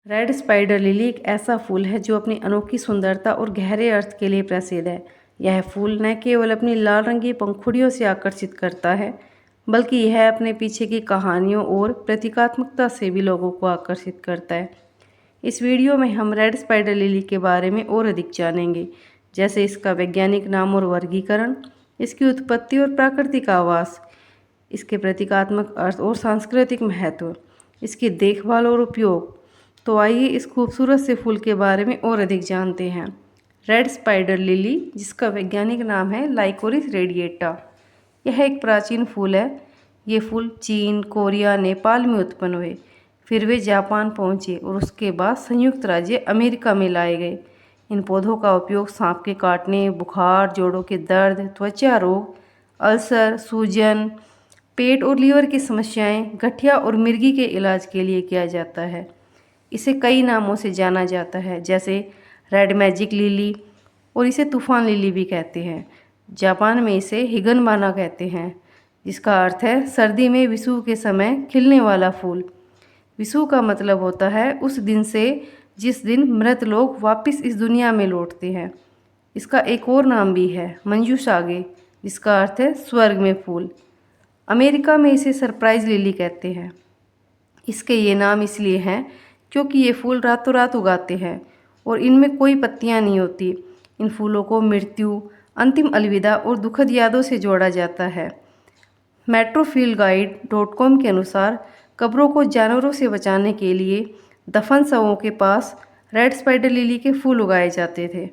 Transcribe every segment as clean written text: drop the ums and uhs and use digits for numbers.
Red spider lily एक ऐसा फूल है जो अपनी अनोखी सुंदरता और गहरे अर्थ के लिए प्रसिद्ध है। यह फूल न केवल अपनी लाल रंगी पंखुड़ियों से आकर्षित करता है, बल्कि यह अपने पीछे की कहानियों और प्रतीकात्मकता से भी लोगों को आकर्षित करता है। इस वीडियो में हम रेड स्पाइडर लिली के बारे में और अधिक जानेंगे, जैसे इसका वैज्ञानिक नाम और वर्गीकरण, इसकी उत्पत्ति और प्राकृतिक आवास, इसके प्रतीकात्मक अर्थ और सांस्कृतिक महत्व, इसकी देखभाल और उपयोग। तो आइए इस खूबसूरत से फूल के बारे में और अधिक जानते हैं। रेड स्पाइडर लिली, जिसका वैज्ञानिक नाम है लाइकोरिस रेडिएटा, यह एक प्राचीन फूल है। ये फूल चीन, कोरिया, नेपाल में उत्पन्न हुए, फिर वे जापान पहुँचे और उसके बाद संयुक्त राज्य अमेरिका में लाए गए। इन पौधों का उपयोग सांप के काटने, बुखार, जोड़ों के दर्द, त्वचा रोग, अल्सर, सूजन, पेट और लीवर की समस्याएं, गठिया और मिर्गी के इलाज के लिए किया जाता है। इसे कई नामों से जाना जाता है, जैसे रेड मैजिक लिली, और इसे तूफान लिली भी कहते हैं। जापान में इसे हिगनबाना कहते हैं, जिसका अर्थ है सर्दी में विषुव के समय खिलने वाला फूल। विषुव का मतलब होता है उस दिन से जिस दिन मृत लोग वापस इस दुनिया में लौटते हैं। इसका एक और नाम भी है, मंजूषागे, जिसका अर्थ है स्वर्ग में फूल। अमेरिका में इसे सरप्राइज लिली कहते हैं। इसके ये नाम इसलिए हैं क्योंकि ये फूल रातों रात उगाते हैं और इनमें कोई पत्तियां नहीं होती। इन फूलों को मृत्यु, अंतिम अलविदा और दुखद यादों से जोड़ा जाता है। metrofieldguide.com के अनुसार कब्रों को जानवरों से बचाने के लिए दफन शवों के पास रेड स्पाइडर लिली के फूल उगाए जाते थे।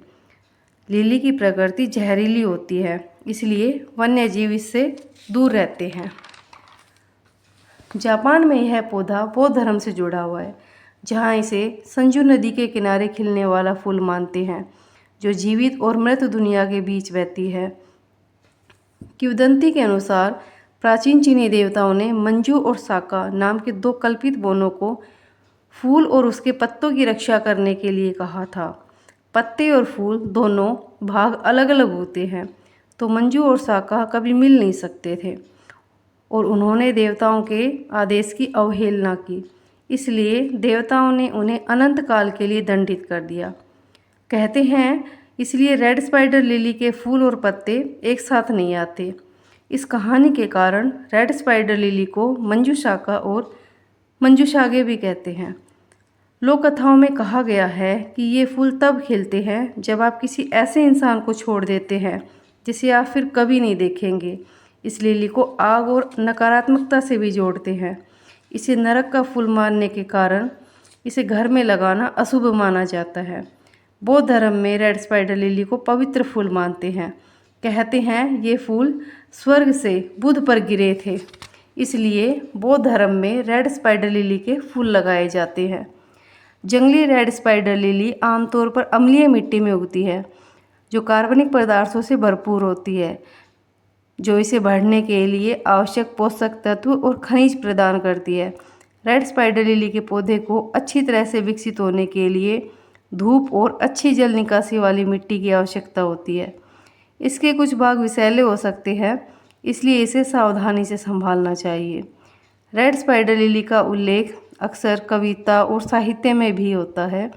लिली की प्रकृति जहरीली होती है, इसलिए वन्यजीव इससे दूर रहते हैं। जापान में यह पौधा बौद्ध धर्म से जुड़ा हुआ है, जहाँ इसे संजू नदी के किनारे खिलने वाला फूल मानते हैं, जो जीवित और मृत दुनिया के बीच बहती है। किंवदंती के अनुसार प्राचीन चीनी देवताओं ने मंजू और साका नाम के दो कल्पित बोनों को फूल और उसके पत्तों की रक्षा करने के लिए कहा था। पत्ते और फूल दोनों भाग अलग अलग होते हैं, तो मंजू और साका कभी मिल नहीं सकते थे और उन्होंने देवताओं के आदेश की अवहेलना की। इसलिए देवताओं ने उन्हें अनंत काल के लिए दंडित कर दिया। कहते हैं इसलिए रेड स्पाइडर लिली के फूल और पत्ते एक साथ नहीं आते। इस कहानी के कारण रेड स्पाइडर लिली को मंजूषाका और मंजूषागे भी कहते हैं। लोक कथाओं में कहा गया है कि ये फूल तब खिलते हैं जब आप किसी ऐसे इंसान को छोड़ देते हैं जिसे आप फिर कभी नहीं देखेंगे। इस लिली को आग और नकारात्मकता से भी जोड़ते हैं। इसे नरक का फूल मानने के कारण इसे घर में लगाना अशुभ माना जाता है। बौद्ध धर्म में रेड स्पाइडर लिली को पवित्र फूल मानते हैं। कहते हैं ये फूल स्वर्ग से बुध पर गिरे थे, इसलिए बौद्ध धर्म में रेड स्पाइडर लिली के फूल लगाए जाते हैं। जंगली रेड स्पाइडर लिली आमतौर पर अम्लीय मिट्टी में उगती है, जो कार्बनिक पदार्थों से भरपूर होती है, जो इसे बढ़ने के लिए आवश्यक पोषक तत्व और खनिज प्रदान करती है। रेड स्पाइडर लिली के पौधे को अच्छी तरह से विकसित होने के लिए धूप और अच्छी जल निकासी वाली मिट्टी की आवश्यकता होती है। इसके कुछ भाग विषैले हो सकते हैं, इसलिए इसे सावधानी से संभालना चाहिए। रेड स्पाइडर लिली का उल्लेख अक्सर कविता और साहित्य में भी होता है।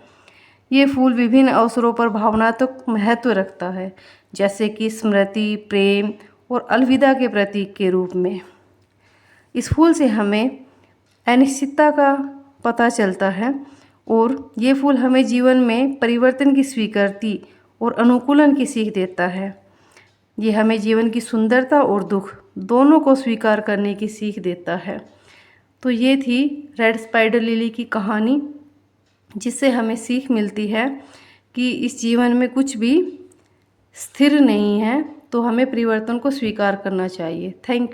ये फूल विभिन्न अवसरों पर भावनात्मक महत्व रखता है, जैसे कि स्मृति, प्रेम और अलविदा के प्रतीक के रूप में। इस फूल से हमें अनिश्चितता का पता चलता है और ये फूल हमें जीवन में परिवर्तन की स्वीकृति और अनुकूलन की सीख देता है। ये हमें जीवन की सुंदरता और दुख दोनों को स्वीकार करने की सीख देता है। तो ये थी रेड स्पाइडर लिली की कहानी, जिससे हमें सीख मिलती है कि इस जीवन में कुछ भी स्थिर नहीं है, तो हमें परिवर्तन को स्वीकार करना चाहिए। Thank you.